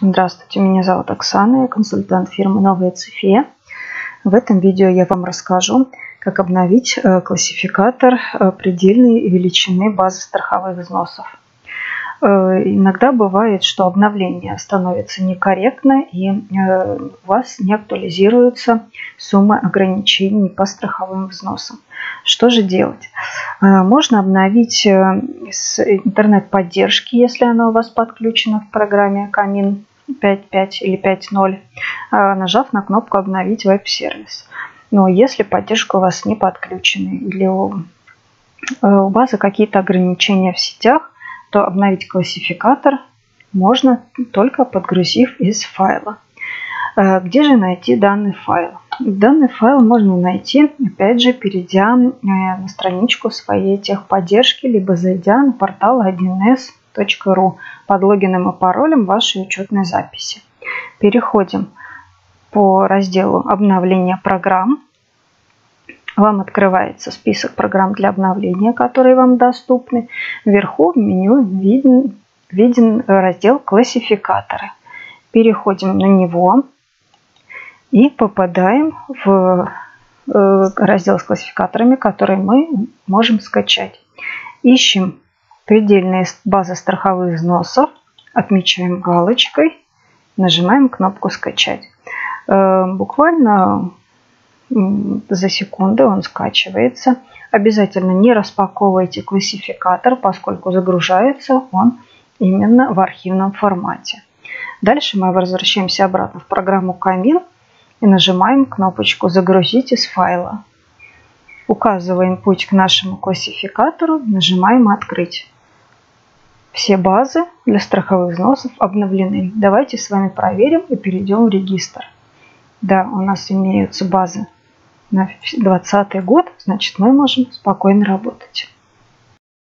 Здравствуйте, меня зовут Оксана, я консультант фирмы Новая Цифея. В этом видео я вам расскажу, как обновить классификатор предельной величины базы страховых взносов. Иногда бывает, что обновление становится некорректно и у вас не актуализируются суммы ограничений по страховым взносам. Что же делать? Можно обновить с интернет-поддержки, если она у вас подключена в программе Камин 5.5 или 5.0, нажав на кнопку «Обновить веб-сервис». Но если поддержка у вас не подключена или у базы какие-то ограничения в сетях, то обновить классификатор можно только подгрузив из файла. Где же найти данный файл? Данный файл можно найти, опять же, перейдя на страничку своей техподдержки, либо зайдя на портал 1с.ру под логином и паролем вашей учетной записи. Переходим по разделу «Обновление программ». Вам открывается список программ для обновления, которые вам доступны. Вверху в меню виден раздел «Классификаторы». Переходим на него и попадаем в раздел с классификаторами, которые мы можем скачать. Ищем предельные базы страховых взносов, отмечаем галочкой, нажимаем кнопку «Скачать». Буквально за секунду он скачивается. Обязательно не распаковывайте классификатор, поскольку загружается он именно в архивном формате. Дальше мы возвращаемся обратно в программу Камин и нажимаем кнопочку «Загрузить из файла». Указываем путь к нашему классификатору, нажимаем «Открыть». Все базы для страховых взносов обновлены. Давайте с вами проверим и перейдем в регистр. Да, у нас имеются базы на 2020 год, значит, мы можем спокойно работать.